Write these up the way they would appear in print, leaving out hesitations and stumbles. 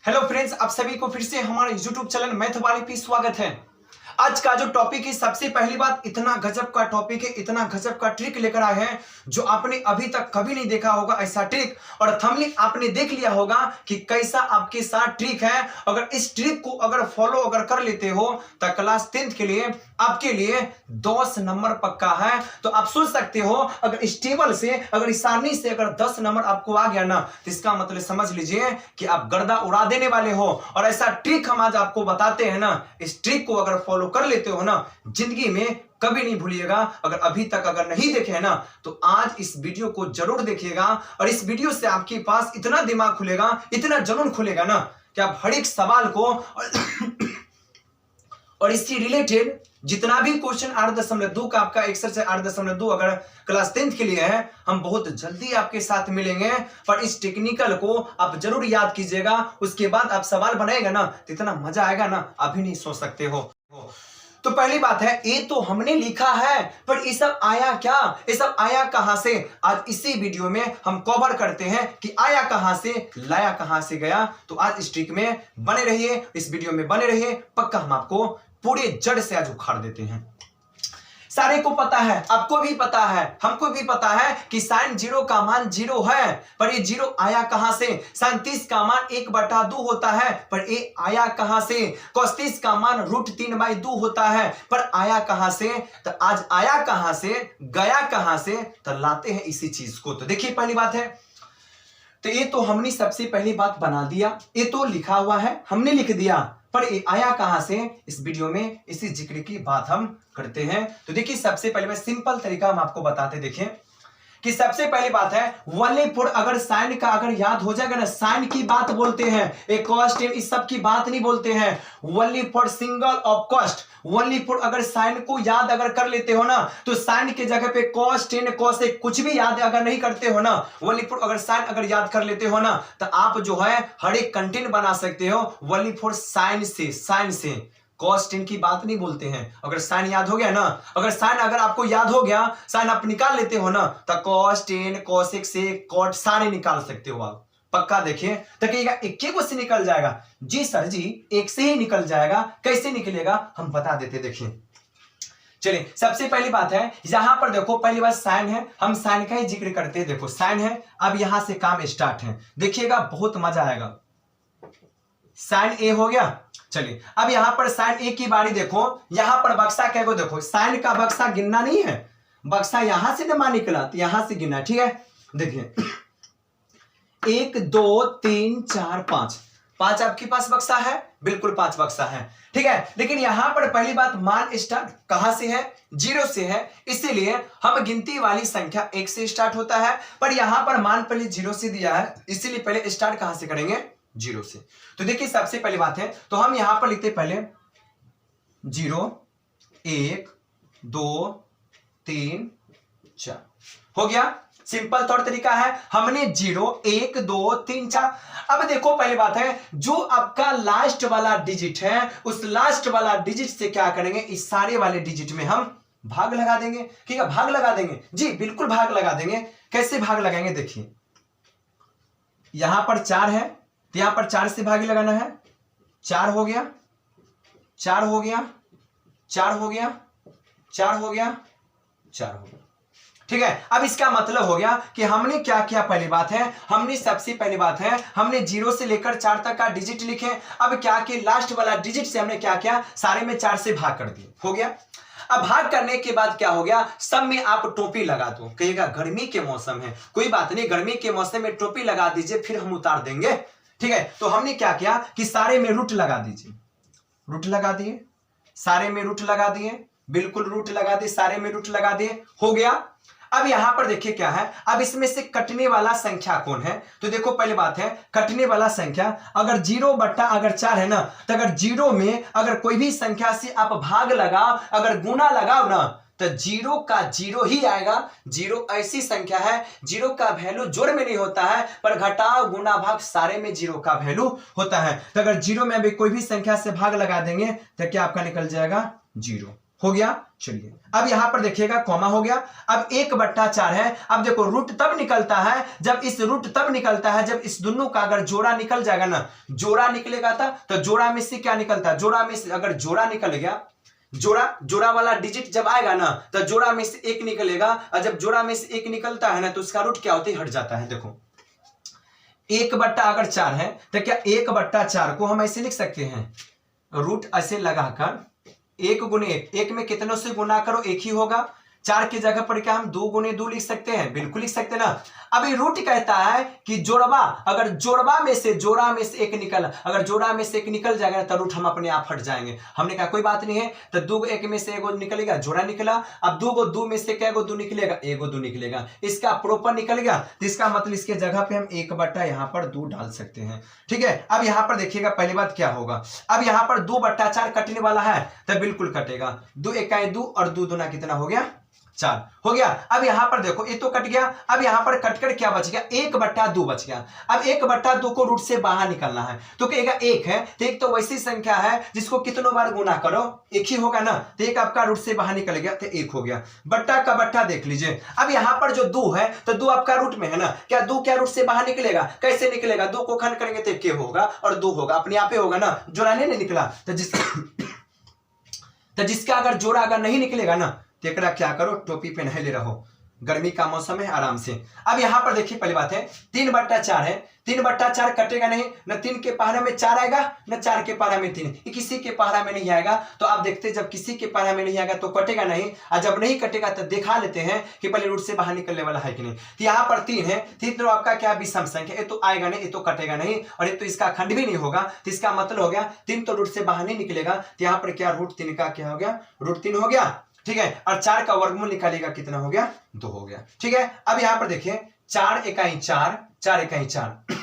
Hello friends, आप सभी को फिर से हमारे YouTube चैनल मैथ वाली पे स्वागत है। आज का जो टॉपिक है, सबसे पहली बात, इतना गजब का टॉपिक है, इतना गजब का ट्रिक लेकर आए हैं जो आपने अभी तक कभी नहीं देखा होगा ऐसा ट्रिक। और थंबनेल आपने देख लिया होगा कि कैसा आपके साथ ट्रिक है। अगर इस ट्रिक को अगर फॉलो अगर कर लेते हो तो क्लास 10th के लिए आपके लिए 10 नंबर पक्का है। तो आप सोच सकते हो, अगर इस टेबल से अगर इस सारणी से अगर 10 नंबर आपको आ गया ना, तो इसका मतलब समझ लीजिए कि आप गर्दा उड़ा देने वाले हो। और ऐसा ट्रिक हम आज आपको बताते हैं ना, इस ट्रिक को अगर फॉलो कर लेते हो ना, जिंदगी में कभी नहीं भूलिएगा। अगर अभी तक अगर नहीं देखे है ना, तो आज इस वीडियो को जरूर देखिएगा। और इस वीडियो से आपके पास इतना दिमाग खुलेगा, इतना जुनून खुलेगा ना, कि आप हर एक सवाल को और इससे रिलेटेड जितना भी क्वेश्चन 8.2 का आपका एक्सरसाइज 8.2 अगर क्लास 10th के लिए है, हम बहुत जल्दी आपके साथ मिलेंगे। पर इस टेक्निकल को आप जरूर याद कीजिएगा, उसके बाद आप सवाल बनाएगा ना, तो इतना मजा आएगा ना, अभी नहीं सोच सकते हो। तो पहली बात है, ये तो हमने लिखा है, पर ये सब आया क्या, ये सब आया कहां से? आज इसी वीडियो में हम कवर करते हैं कि आया कहां से, लाया कहां से गया। तो आज इस ट्रिक में बने रहिए, इस वीडियो में बने रहिए, पक्का हम आपको पूरे जड़ से आज उखाड़ देते हैं। सारे को पता है, आपको भी पता है, हमको भी पता है कि sin 0 का मान 0 है, पर ये 0 आया कहां से? sin 30 का मान 1/2 होता है, पर ये आया कहां से? cos 30 का मान √3/2 होता है, पर आया कहां से? तो आज आया कहां से, गया कहां से, तो लाते हैं इसी चीज को। तो देखिए, पहली बात है, तो ये तो हमने सबसे पहली बात बना दिया, ये तो लिखा हुआ है, हमने लिख दिया, पर ये आया कहां से? इस वीडियो में इसी जिक्र की बात हम करते हैं। तो देखिए, सबसे पहले मैं सिंपल तरीका हम आपको बताते, देखें कि सबसे पहली बात है, वनली फॉर अगर साइन का अगर याद हो जाएगा ना, साइन की बात बोलते हैं, एक कॉस्ट इस सब की बात नहीं बोलते हैं। Only for single of cost, only for अगर साइन को याद अगर कर लेते हो ना, तो साइन के जगह पे कॉस 10 कॉस एक कुछ भी याद अगर नहीं करते हो ना, वनली फॉर अगर साइन अगर याद कर लेते हो ना, तो आप जो है हर एक कंटेंट बना सकते हो वनली फॉर साइन से। साइन से cos 10 की बात नहीं बोलते हैं। अगर साइन याद हो गया ना, अगर साइन अगर आपको याद हो गया, साइन आप निकाल लेते हो ना, तो cos 10 cos x से cot सारे निकाल सकते हो आप। पक्का देखिए, तो कहिएगा एक को से निकल जाएगा। जी सर जी, एक से ही निकल जाएगा। कैसे निकलेगा हम बता देते, देखिए। चलिए, सबसे पहली बात है, यहां पर देखो, पहली बात साइन है, हम साइन का ही जिक्र करते हैं। देखो साइन है, अब यहां से काम स्टार्ट है, देखिएगा बहुत मजा आएगा। साइन ए हो गया। चलिए, अब यहां पर साइन ए की बारी देखो, यहां पर बक्सा क्या को देखो, साइन का बक्सा गिनना नहीं है, बक्सा यहां से जमा निकला तो यहां से गिनना, ठीक है। देखिए 1 2 3 4 5, 5 आपके पास बक्सा है, बिल्कुल 5 बक्सा है, ठीक है। लेकिन यहां पर पहली बात, मान स्टार्ट कहां से है? 0 से है, इसीलिए हम गिनती वाली संख्या 1 से स्टार्ट होता है। पर यहां पर मान पहले 0 से दिया है, इसीलिए पहले स्टार्ट कहां से करेंगे? 0 से। तो देखिए, सबसे पहली बात है, तो हम यहां पर लिखते पहले 0 1 2 3 4 हो गया। सिंपल तौर तरीका है, हमने 0 1 2 3 4। अब देखो, पहली बात है, जो आपका लास्ट वाला डिजिट है, उस लास्ट वाला डिजिट से क्या करेंगे, इस सारे वाले डिजिट में हम भाग लगा देंगे। ठीक है, भाग लगा देंगे जी, बिल्कुल भाग लगा देंगे। कैसे भाग लगाएंगे? देखिए, यहां पर 4 है, तो यहां पर 4 से भागी लगाना है। 4 हो गया, 4 हो गया, 4 हो गया, 4 हो गया, 4 हो गया, ठीक है। अब इसका मतलब हो गया कि हमने क्या किया, पहली बात है, हमने सबसे पहली बात है, हमने 0 से लेकर 4 तक का डिजिट लिखे। अब क्या कि लास्ट वाला डिजिट से हमने क्या किया, सारे में 4 से भाग कर दिया, हो गया। अब भाग करने के बाद क्या हो गया, सब में आप टोपी लगा दो। कहिएगा गर्मी के मौसम है, कोई बात नहीं, गर्मी के मौसम में टोपी लगा दीजिए, फिर हम उतार देंगे, ठीक है। तो हमने क्या किया कि सारे में रूट लगा दीजिए, रूट लगा दिए, सारे में रूट लगा दिए, बिल्कुल रूट लगा दिए, सारे में रूट लगा दिए, हो गया। अब यहां पर देखिए क्या है, अब इसमें से कटने वाला संख्या कौन है? तो देखो, पहली बात है, कटने वाला संख्या अगर 0/4 है ना, तो अगर 0 में अगर कोई भी संख्या से आप भाग लगाओ, अगर गुना लगाओ ना, तो 0 का 0 ही आएगा। 0 ऐसी संख्या है, 0 का वैल्यू जोड़ में नहीं होता है, पर घटाव गुना भाग सारे में 0 का वैल्यू होता है। तो अगर 0 में अभी कोई भी संख्या से भाग लगा देंगे, तो क्या आपका निकल जाएगा? 0, हो गया। चलिए अब यहां पर देखिएगा कॉमा हो गया। अब 1/4 है। अब देखो रूट तब निकलता है जब इस दोनों का अगर जोड़ा निकल जाएगा ना, जोड़ा निकलेगा था तो जोड़ा में से क्या निकलता है, जोड़ा में से अगर जोड़ा निकल गया, जोड़ा वाला डिजिट जब आएगा ना तो जोड़ा में से 1 निकलेगा, और जब जोड़ा में से 1 निकलता है ना तो उसका रूट क्या होता है, हट जाता है। देखो 1/4 है तो क्या 1/4 को हम ऐसे लिख सकते हैं, रूट ऐसे लगाकर 1 गुने 1 में कितनों से गुना करो 1 ही होगा। 4 की जगह पर क्या हम 2 गुने 2 लिख सकते हैं, बिल्कुल लिख सकते हैं ना। अभी रूट कहता है कि जोड़वा, अगर जोड़ा में से 1 निकल, अगर जोड़ा में से 1 निकल जाएगा तो रूट हम अपने आप हट जाएंगे। हमने कहा कोई बात नहीं है, तो 2 1 में से 1 निकलेगा, जोड़ा निकला। अब 2 में से क्या 2 निकलेगा, 1 निकलेगा, इसका प्रॉपर निकल गया, तो इसका मतलब इसके जगह पे हम 1 यहाँ पर 2 डाल सकते हैं। ठीक है, अब यहाँ पर देखिएगा पहली बात क्या होगा, अब यहाँ पर 2/4 कटने वाला है तो बिल्कुल कटेगा, 2 1 2 और 2 दूना कितना हो गया, 4 हो गया। अब यहां पर देखो ये तो कट गया, अब यहां पर कटकर क्या बच गया, 1/2 बच गया। अब 1/2 को रूट से बाहर निकलना है तो कहेगा 1 है, तो एक तो वैसी संख्या है जिसको कितनों बार गुना करो 1 ही होगा ना, तो 1 आपका रूट से बाहर निकल गया तो 1 हो गया। बट्टा का बट्टा देख लीजिए। अब यहां पर जो 2 है तो 2 आपका रूट में है ना, क्या 2 क्या रूट से बाहर निकलेगा, कैसे निकलेगा, 2 को खंड करेंगे तो 1 होगा और 2 होगा, अपने आप ही होगा ना, जोड़ाने नहीं निकला। तो जिसका अगर जोड़ा अगर नहीं निकलेगा ना तो क्या करो, टोपी पहने ले रहो, गर्मी का मौसम है, आराम से। अब यहां पर देखिए पहली बात है 3/4 है, 3/4 कटेगा नहीं, न 3 के पहाड़ा में 4 आएगा न 4 के पहाड़ा में 3, किसी के पहाड़ा में नहीं आएगा। तो आप देखते जब किसी के पहाड़ा में नहीं आएगा तो कटेगा नहीं, और जब नहीं कटेगा तो दिखा लेते हैं कि पहले रूट से बाहर निकलने वाला है कि नहीं। तो यहाँ पर 3 है, 3 तो आपका क्या विषम संख्या, ये तो आएगा नहीं, ये तो कटेगा नहीं, और ये तो इसका खंड भी नहीं होगा, तो इसका मतलब हो गया 3 तो रूट से बाहर नहीं निकलेगा। तो यहाँ पर क्या रूट 3 का क्या हो गया, रूट 3 हो गया। ठीक है, और 4 का वर्गमूल निकालेगा कितना हो गया, 2 हो गया। ठीक है, अब यहां पर देखिए 4 1 4, 4 1 4।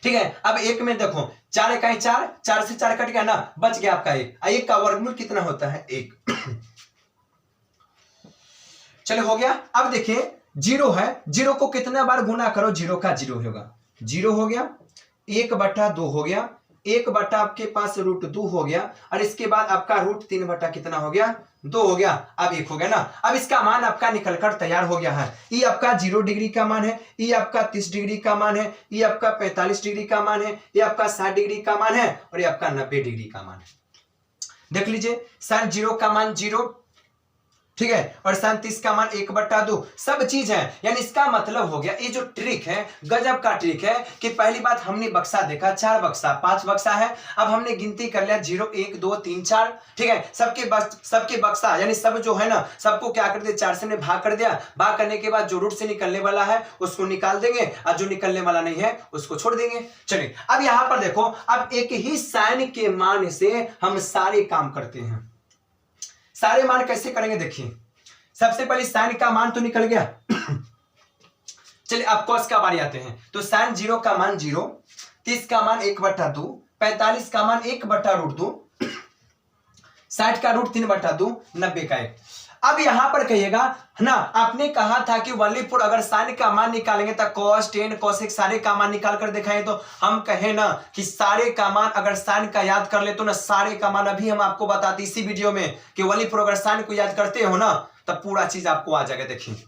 ठीक है, अब 1 में देखो 4 1 4, 4 से 4 कट गया ना, बच गया आपका 1, 1 का वर्गमूल कितना होता है, 1। चलो हो गया। अब देखिए 0 है, 0 को कितना बार गुना करो, 0 का 0 होगा, 0 हो गया, 1/2 हो गया, 1 आपके पास रूट 2 हो गया, और इसके बाद आपका रूट 3 कितना हो गया, 2 हो गया। अब 1 हो गया ना, अब इसका मान आपका निकलकर तैयार हो गया है। ये आपका 0 डिग्री का मान है, ये आपका 30 डिग्री का मान है, ये आपका 45 डिग्री का मान है, ये आपका 60 डिग्री का मान है, और ये आपका 90 डिग्री का मान है। देख लीजिए sin 0 का मान 0, ठीक है, और sin 30 का मान 1/2, सब चीज है। यानी इसका मतलब हो गया, ये जो ट्रिक है गजब का ट्रिक है कि पहली बात हमने बक्सा देखा, 4 बक्सा 5 बक्सा है, अब हमने गिनती कर लिया 0 1 2 3 4। ठीक है, सबके बक्सा यानी सब जो है ना, सबको क्या कर दिया, 4 से ने भाग कर दिया, भाग करने के बाद जो रूट से निकलने वाला है उसको निकाल देंगे, और जो निकलने वाला नहीं है उसको छोड़ देंगे। चलिए अब यहां पर देखो, अब एक ही साइन के मान से हम सारे काम करते हैं। सारे मान कैसे करेंगे देखिए, सबसे पहले साइन का मान तो निकल गया। चलिए अब कॉस का बारी आते हैं, तो साइन 0 का मान 0, 30 का मान 1/2, 45 का मान 1/√2, 60 का रूट 3/2, 90 का 1। अब यहां पर कहिएगा ना, आपने कहा था कि वलीपुर अगर साइन का मान निकालेंगे तो cos 10 cos सारे का मान निकाल कर दिखाएं, तो हम कहे ना कि सारे का मान अगर साइन का याद कर ले तो ना सारे का मान अभी हम आपको बताते इसी वीडियो में कि वलीपुर अगर साइन को याद करते हो ना तब पूरा चीज आपको आ जाएगा। देखिए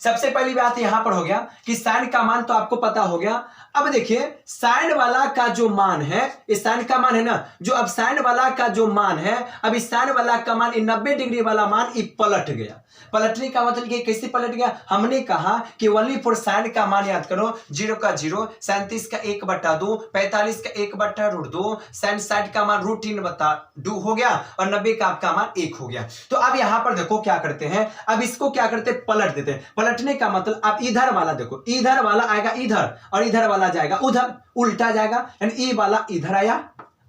सबसे पहली बात यहां पर हो गया कि साइन का मान तो आपको पता हो गया। अब देखिए साइन वाला का जो मान है, इस साइन का मान है ना, जो अब साइन वाला का जो मान है, अब इस साइन वाला का मान 90 डिग्री वाला मान पलट गया। पलटने का मतलब ये कैसे पलट गया, हमने कहा कि ओनली फॉर साइन का मान याद करो, 0 का 0, 37 का 1/2, 45 का 1/√2, साइन 60 का मान √3/2 हो गया, और 90 का आपका मान 1 हो गया। तो अब यहां पर देखो क्या करते हैं, अब इसको क्या करते हैं, पलट देते हैं। पलटने का मतलब अब इधर वाला देखो, इधर वाला आएगा इधर, और इधर वाला जाएगा उधर, उल्टा जाएगा, यानी ई वाला इधर आया,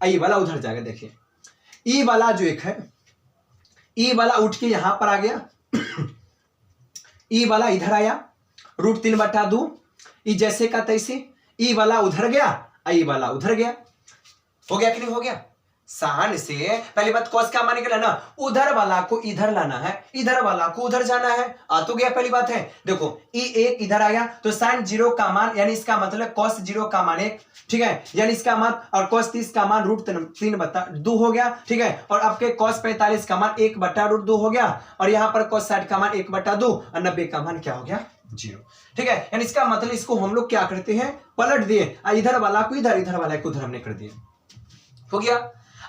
ई वाला उधर जाएगा। देखिए ई वाला जो एक है, ई वाला उठ के यहां पर आ गया, ई वाला इधर आया, √3/2, ई जैसे का तैसे, ई वाला उधर गया, ई वाला उधर गया। हो गया कि नहीं हो गया, साइन से पहली बात कॉस का मान निकला ना, उधर वाला को इधर लाना है, इधर वाला को उधर जाना है, आ तो गया पहली बात है। देखो एक इधर आ गया तो साइन 0 का मान यानी इसका मतलब कॉस 0 का मान 1, ठीक है, यानी इसका मान, और कॉस 30 का मान √3/2 हो गया, ठीक है, और आपके कॉस 45 का मान 1/√2 हो गया, और यहां पर कॉस 60 का मान 1/2 और 90 का मान क्या हो गया 0, ठीक है। यानी इसका मतलब इसको हम लोग क्या करते हैं, पलट दिए, इधर वाला को इधर, इधर वाला को उधर हमने कर दिया, हो गया।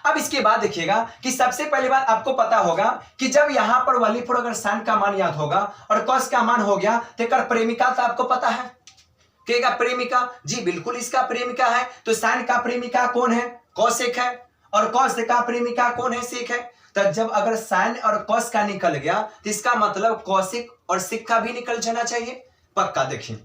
अब इसके बाद देखिएगा कि सबसे पहली बात आपको पता होगा कि जब यहां पर वाली पर अगर साइन का मान याद होगा और कॉस का मान हो गया तो एक प्रेमिका तो आपको पता है, क्या प्रेमिका, जी बिल्कुल इसका प्रेमिका है। तो साइन का प्रेमिका कौन है, कॉसेक है, और कॉस का प्रेमिका कौन है, सेक है। तो जब अगर साइन और कॉस का निकल गया तो इसका मतलब कॉसेक और सेक का भी निकल जाना चाहिए, पक्का। देखिए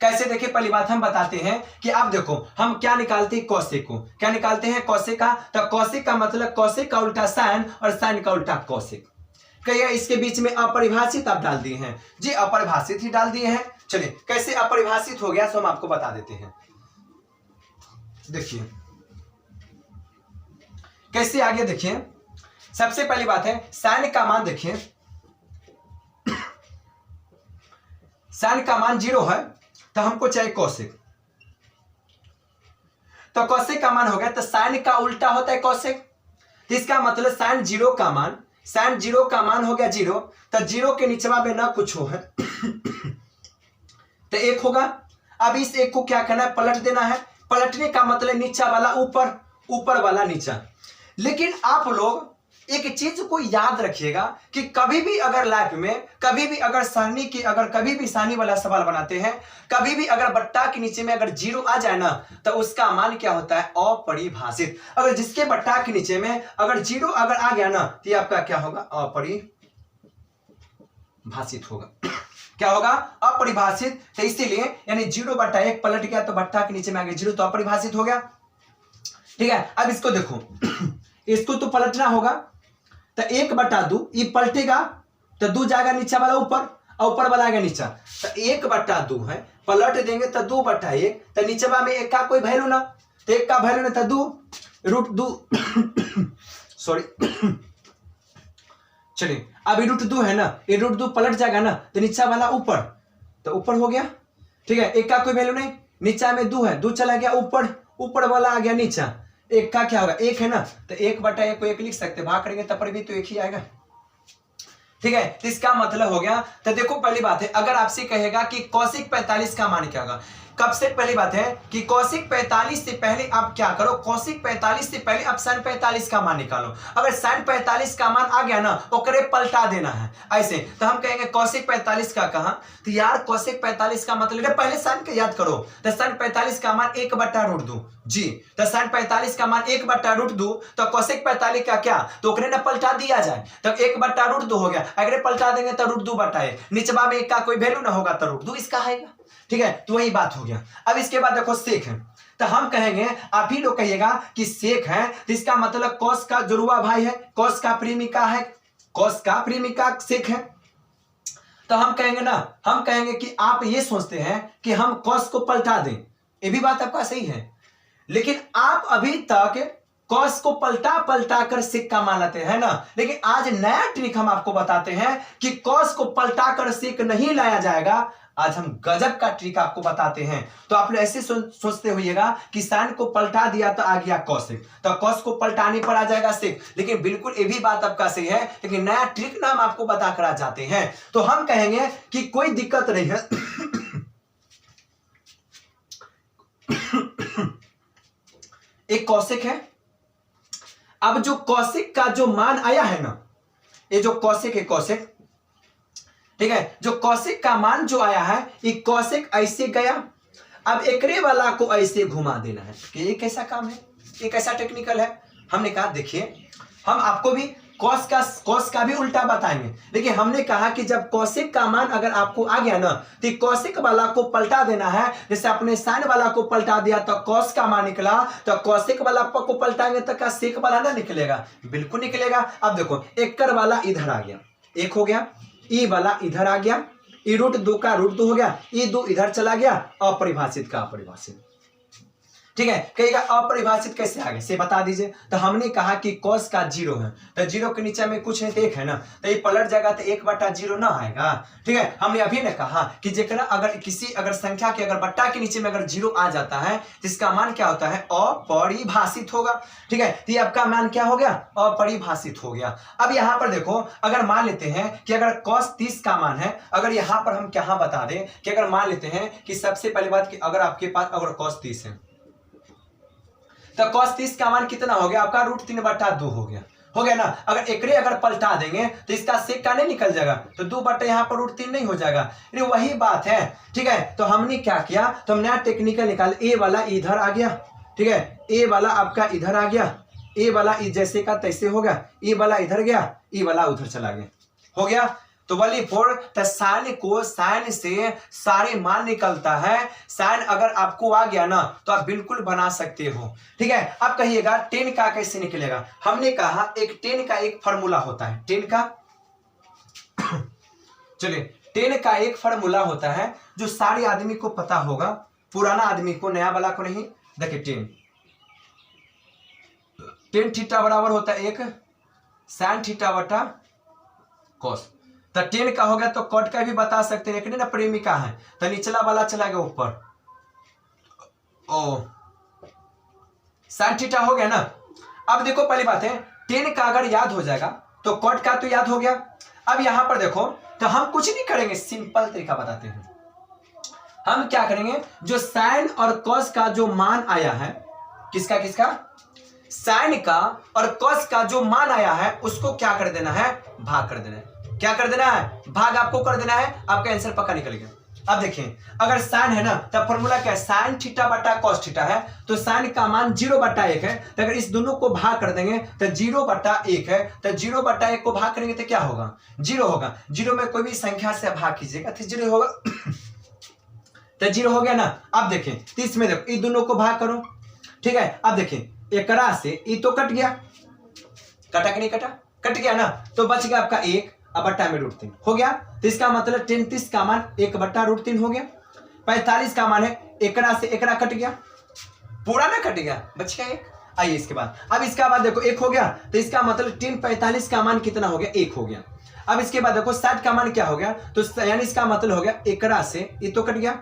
कैसे, देखिए पहली बात हम बताते हैं कि आप देखो हम क्या निकालते हैं, कॉसेक को क्या निकालते हैं, कॉसेक का। तो कॉसेक का मतलब कॉसेक का उल्टा साइन और साइन का उल्टा कॉसेक। कहिए इसके बीच में अपरिभाषित आप डाल दिए हैं, जी अपरिभाषित ही डाल दिए हैं। चलिए कैसे अपरिभाषित हो गया तो हम आपको बता देते हैं। देखिए कैसे आगे, देखिए सबसे पहली बात है साइन का मान, देखिए साइन का मान 0 है तो हमको चाहिए कॉसेक, तो कॉसेक का मान हो गया, तो साइन का उल्टा होता है कॉसेक, तो इसका मतलब साइन 0 का मान, साइन 0 का मान हो गया 0, तो 0 के नीचवा में ना कुछ हो है तो 1 होगा। अब इस 1 को क्या करना है, पलट देना है। पलटने का मतलब नीचा वाला ऊपर, ऊपर वाला नीचा। लेकिन आप लोग एक चीज को याद रखिएगा कि कभी भी अगर लाइफ में कभी भी अगर सारणी की, अगर कभी भी सारणी वाला सवाल बनाते हैं, कभी भी अगर बट्टा के नीचे में अगर 0 आ जाए ना तो उसका मान क्या होता है, अपरिभाषित। अगर जिसके बट्टा के नीचे में अगर 0 अगर आ गया ना तो आपका क्या होगा, अपरिभाषित होगा। क्या होगा, अपरिभाषित। तो इसीलिए यानी 0/1 पलट गया तो बट्टा के नीचे में आ गया 0 तो अपरिभाषित हो गया, ठीक है। अब इसको देखो इसको तो पलटना होगा, तो 1/2 ये पलटेगा तो 2 जाएगा नीचा वाला ऊपर और ऊपर वाला आएगा नीचा, तो 1/2 है, पलट देंगे तो 2/1, तो नीचेवा में 1 का कोई वैल्यू ना, तो 1 का वैल्यू ना तो 2 सॉरी चलिए अब √2 है ना, ये √2 पलट जाएगा ना तो नीचा वाला ऊपर, तो ऊपर हो गया, ठीक है। 1 का कोई वैल्यू नहीं, नीचा में 2 है, 2 चला गया ऊपर, ऊपर वाला आ गया नीचा, 1 का क्या होगा 1 है ना, तो 1/1 को 1 लिख सकते, भाग करेंगे तब पर भी तो 1 ही आएगा, ठीक है। तो इसका मतलब हो गया। तो देखो पहली बात है अगर आपसे कहेगा कि कॉसिक 45 का मान क्या होगा, कब से पहली बात है कि कॉसिक 45 से पहले आप क्या करो, कॉसिक 45 से पहले आप साइन 45 का मान निकालो। अगर साइन 45 का मान आ गया ना ओकरे पलटा देना है ऐसे, तो हम कहेंगे कॉसिक 45 का कहा, तो यार कॉसिक 45 का मतलब पहले साइन का याद करो, तो साइन 45 का मान 1/√2 जी, तो साइन 45 का मान 1/√2, तो कॉसिक 45 का क्या, तो ओकरे ना पलटा दिया जाए, तब 1/√2 हो गया, अगर पलटा देंगे तो √2/1, नीचवा में 1 का कोई वैल्यू ना होगा तो √2 इसका आएगा, ठीक है। तो वही बात हो गया। अब इसके बाद देखो सेक है, तो हम कहेंगे, आप ही लोग कहिएगा कि सेक है तो इसका मतलब कॉस का जुड़वा भाई है, कॉस का प्रेमिका है, कॉस का प्रेमिका सेक है। तो हम कहेंगे ना, हम कहेंगे कि आप ये सोचते हैं कि हम कॉस को पलटा दें, ये भी बात आपका सही है, लेकिन आप अभी तक कॉस को पलटा पलटा कर सेक का मान लेते हैं ना, लेकिन आज नया ट्रिक हम आपको बताते हैं कि कॉस को पलटा कर सेक नहीं लाया जाएगा। आज हम गजब का ट्रिक आपको बताते हैं। तो आप लोग ऐसे सोचते होइएगा कि साइन को पलटा दिया तो आ गया कॉसेक, तो कॉस को पलटाने पर आ जाएगा सेक, लेकिन बिल्कुल ये भी बात आपका सही है, लेकिन नया ट्रिक ना हम आपको बता कर आ जाते हैं। तो हम कहेंगे कि कोई दिक्कत नहीं है एक कॉसेक है। अब जो कॉसेक का जो मान आया है ना, ये जो कॉसेक है कॉसेक, ठीक है, जो कॉसेक का मान जो आया है ये कॉसेक ऐसे गया, अब एकरे वाला को ऐसे घुमा देना है कि ये कैसा काम है, ये कैसा टेक्निकल है। हमने कहा देखिए हम आपको भी कॉस का भी उल्टा बताएंगे, लेकिन हमने कहा कि जब कॉसेक का मान अगर आपको आ गया ना तो कॉसेक वाला को पलटा देना है। जैसे आपने साइन वाला को पलटा दिया तो कॉस का मान निकला, तो कॉसेक वाला को पलटाएंगे तो क्या सेक वाला ना निकलेगा, बिल्कुल निकलेगा। अब देखो एकड़ वाला इधर आ गया, 1 हो गया, ई वाला इधर आ गया, ई √2 का √2 हो गया, ई 2 इधर चला गया, अपरिभाषित का अपरिभाषित, ठीक है, कहेगा अपरिभाषित कैसे आ गए से बता दीजिए। तो हमने कहा कि कॉस का 0 है, तो 0 के नीचे में कुछ नहीं तो 1 है ना, तो ये पलट जाएगा तो 1/0 ना आएगा। ठीक है, हमने अभी ने कहा कि जेकरा अगर किसी अगर संख्या के अगर बट्टा के नीचे में अगर 0 आ जाता है तो इसका मान क्या होता है, अपरिभाषित होगा। ठीक है, तो ये आपका मान क्या हो गया, अपरिभाषित हो गया। अब यहाँ पर देखो, अगर मान लेते हैं कि अगर cos 30 का मान है, अगर यहाँ पर हम क्या बता दें कि अगर मान लेते हैं कि सबसे पहली बात कि अगर आपके पास अगर cos 30 है तो cos 30 का मान कितना हो गया आपका, √3/2 हो गया ना। अगर एकरे अगर पलटा देंगे तो इसका सेक का नहीं निकल जाएगा, तो 2 यहाँ पर √3 नहीं हो जाएगा, वही बात है। ठीक है, तो हमने क्या किया, तो हम नया टेक्निकल निकाल, ए वाला इधर आ गया। ठीक है, ए वाला आपका इधर आ गया, ए वाला जैसे का तैसे हो गया, ए वाला इधर गया, ए वाला उधर चला गया, हो गया। तो वाली फोर साइन को साइन से सारे मान निकलता है, साइन अगर आपको आ गया ना तो आप बिल्कुल बना सकते हो। ठीक है, आप कहिएगा 10 का कैसे निकलेगा, हमने कहा एक 10 का एक फार्मूला होता है, 10 का चलिए 10 का एक फार्मूला होता है जो सारे आदमी को पता होगा, पुराना आदमी को, नया वाला को नहीं। देखिए 10 थीटा बराबर होता है 1 साइन थीटा बटा कॉस, तो 10 का हो गया तो कॉट का भी बता सकते हैं, लेकिन ना प्रेमिका है तो निचला वाला चला गया ऊपर, ओ साइन थीटा हो गया ना। अब देखो पहली बात है 10 का अगर याद हो जाएगा तो कॉट का तो याद हो गया। अब यहां पर देखो, तो हम कुछ नहीं करेंगे, सिंपल तरीका बताते हैं। हम क्या करेंगे, जो साइन और कॉस का जो मान आया है, किसका किसका, साइन का और कॉस का जो मान आया है उसको क्या कर देना है, भाग कर देना है। क्या कर देना है, भाग आपको कर देना है, आपका आंसर पक्का निकल गया। अब देखिए अगर साइन है ना तो फॉर्मूला क्या है, साइन थीटा बटा कॉस थीटा है, तो साइन का मान 0/1 है, तो अगर इस दोनों को भाग कर देंगे तो 0/1 है, तो 0/1 को भाग करेंगे तो क्या होगा, 0 होगा। 0 में कोई भी संख्या से भाग कीजिएगा तो 0 होगा, तो 0 हो गया ना। अब देखें 30 में देखो, इन दोनों को भाग करो। ठीक है, अब देखें एकरा से ई तो कट गया, कटा कि नहीं कटा, कट गया ना, तो बच गया आपका 1 अब बट्टा में √3 हो गया। तो इसका मतलब 33 का मान 1/√3 हो गया। 45 का मान है, एकरा से एकरा कट गया, पूरा ना कट गया, बच गया 1। आइए इसके बाद, अब इसका बाद देखो 1 हो गया, तो इसका मतलब 345 का मान कितना हो गया, 1 हो गया। अब इसके बाद देखो 60 का मान क्या हो गया, तो यानी इसका मतलब हो गया एकरा से ये तो कट गया।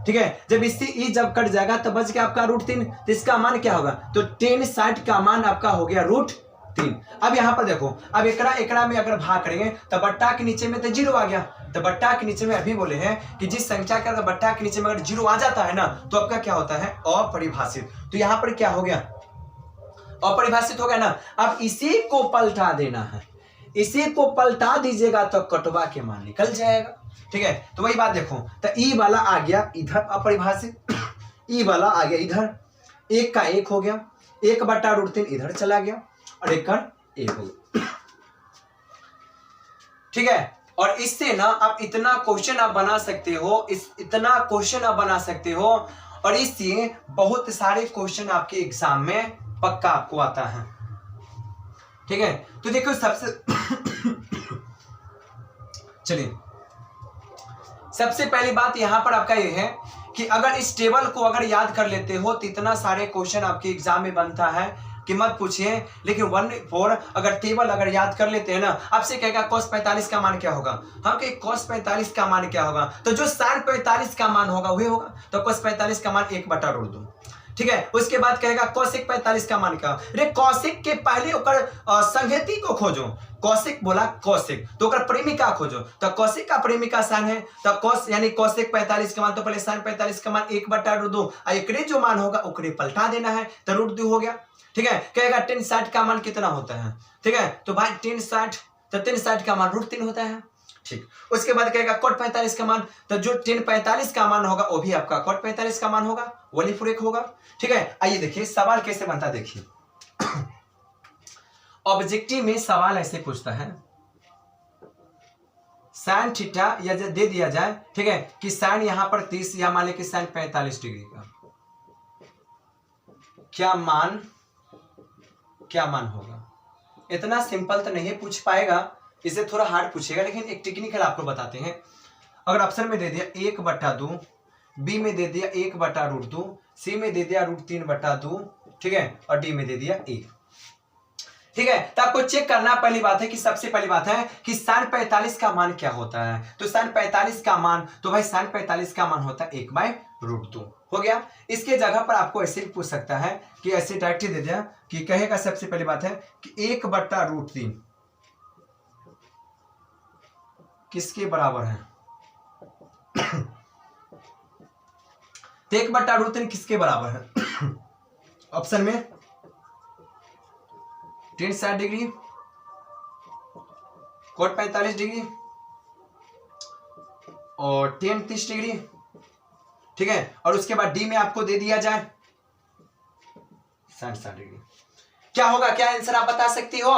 ठीक है, जब इससे ई जब कट जाएगा तो बच गया आपका √3, तो इसका मान क्या होगा, तो 1060 का मान आपका हो गया √3। अब यहां पर देखो, अब एकरा में अगर भाग करेंगे तो बट्टा के नीचे में तो 0 आ गया, तो बट्टा के नीचे में अभी बोले हैं कि जिस संख्या का अगर बट्टा के नीचे में अगर 0 आ जाता है ना तो आपका क्या होता है, अपरिभाषित। तो यहां पर क्या हो गया, अपरिभाषित हो गया ना। अब इसी को पलटा देना है, इसी को पलटा दीजिएगा तो कटवा के मान निकल जाएगा। ठीक है, तो वही बात देखो, तो ई वाला आ गया इधर अपरिभाषित, ई वाला आ गया इधर, 1 का 1 हो गया, 1/√3 इधर चला गया और 1 का 1 हो गया। ठीक है, और इससे ना आप इतना क्वेश्चन आप बना सकते हो, इतना क्वेश्चन आप बना सकते हो, और इससे बहुत सारे क्वेश्चन आपके एग्जाम में पक्का आपको आता है। ठीक है, तो देखो सबसे चलिए सबसे पहली बात यहां पर आपका ये है कि अगर इस टेबल को अगर याद कर लेते हो तो इतना सारे क्वेश्चन आपके एग्जाम में बनता है कि मत पूछिए। लेकिन 1/4 अगर टेबल अगर याद कर लेते हैं ना, आपसे कहेगा cos 45 का मान क्या होगा, हम कहे cos 45 का मान क्या होगा, तो जो sin 45 का मान होगा वही होगा, तो cos 45 का मान 1/√2। ठीक है, उसके बाद कहेगा cosec 45 का मान क्या, अरे cosec के पहले ओकर संघेती को खोजो, cosec बोला cosec तो ओकर प्रेमिका खोजो, तो cosec का प्रेमिका sin है, तो cos यानी cosec 45 का मान, तो पहले sin 45 का मान 1/√2, एकरे जो मान होगा ओकरे पलटा देना है, तो √2 हो गया। ठीक है, कहेगा 1060 का मान कितना होता है, ठीक है, तो भाई 1060, तो 1060 का मान √3 होता है। ठीक, उसके बाद कहेगा cot 45 का मान, तो जो 1045 का मान होगा वो भी आपका cot 45 का मान होगा, वही फुरेक होगा। ठीक है, आइए देखिए सवाल कैसे बनता है, देखिए ऑब्जेक्टिव में सवाल ऐसे पूछता है, साइन थीटा या दे दिया जाए, ठीक है, कि साइन यहां पर 30 या मान लें कि साइन 45 डिग्री का क्या मान होगा। इतना सिंपल तो नहीं पूछ पाएगा, इसे थोड़ा हार्ड पूछेगा, लेकिन एक टेक्निकल आपको बताते हैं। अगर ऑप्शन में दे दिया 1/2 बी में दे दिया 1/√2, सी में दे दिया √3/2, ठीक है, और डी में दे दिया 1। ठीक है, तो आपको चेक करना पहली बात है कि सबसे पहली बात है कि sin 45 का मान क्या होता है। तो sin 45 का मान, तो भाई sin 45 का मान होता है 1/√2। हो गया। इसके जगह पर आपको ऐसे भी पूछ सकता है कि ऐसे डायरेक्ट दे दिया कि कहेगा सबसे पहली बात है कि 1/√3 किसके बराबर है। तो 1/√3 किसके बराबर है? ऑप्शन में tan 60 डिग्री, cot 45 डिग्री और tan 30 डिग्री, ठीक है, और उसके बाद डी में आपको दे दिया जाए 60 डिग्री। क्या होगा, क्या आंसर आप बता सकती हो?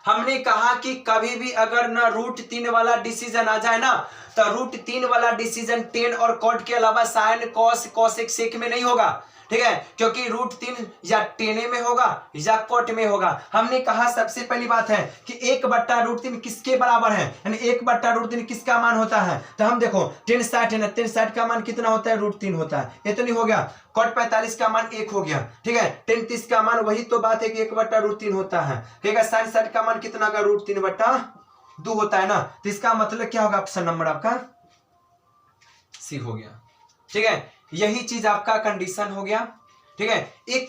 हमने कहा कि कभी भी अगर ना √3 वाला डिसीजन आ जाए ना, तो √3 वाला डिसीजन tan और cot के अलावा sin, cos, cosec, sec में नहीं होगा, ठीक है, क्योंकि √3 या tan में होगा या cot में होगा। हमने कहा सबसे पहली बात है कि 1/√3 किसके बराबर है, यानी 1/√3 किसका मान होता है। तो हम देखो tan 60 है ना, tan 60 का मान कितना होता है, √3 होता है, ये तो नहीं हो गया। cot 45 का मान 1 हो गया, ठीक है, tan 30 का मान वही तो बात है कि 1/√3 होता है, ठीक है। sin 60 का मान कितना होगा, √3/2 होता है ना। तो इसका मतलब क्या होगा, ऑप्शन नंबर आपका सी हो गया, ठीक है। यही चीज आपका कंडीशन हो गया, ठीक है। एक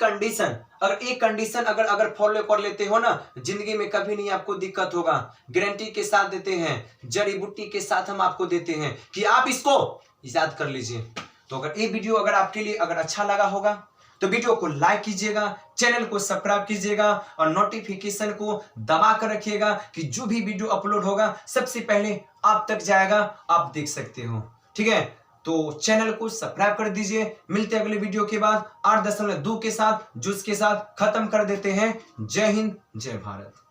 कंडीशन अगर फॉलो कर लेते हो ना, जिंदगी में कभी नहीं आपको दिक्कत होगा। गारंटी के साथ देते हैं, जड़ी बूटी के साथ हम आपको देते हैं कि आप इसको याद कर लीजिए। तो अगर ये वीडियो अगर आपके लिए अगर अच्छा लगा होगा तो वीडियो को लाइक कीजिएगा, चैनल को सब्सक्राइब कीजिएगा और नोटिफिकेशन को दबा कर रखिएगा कि जो भी वीडियो अपलोड होगा सबसे पहले आप तक जाएगा, आप देख सकते हो, ठीक है। तो चैनल को सब्सक्राइब कर दीजिए। मिलते हैं अगले वीडियो के बाद 8.2 के साथ, जुस के साथ खत्म कर देते हैं। जय हिंद, जय भारत।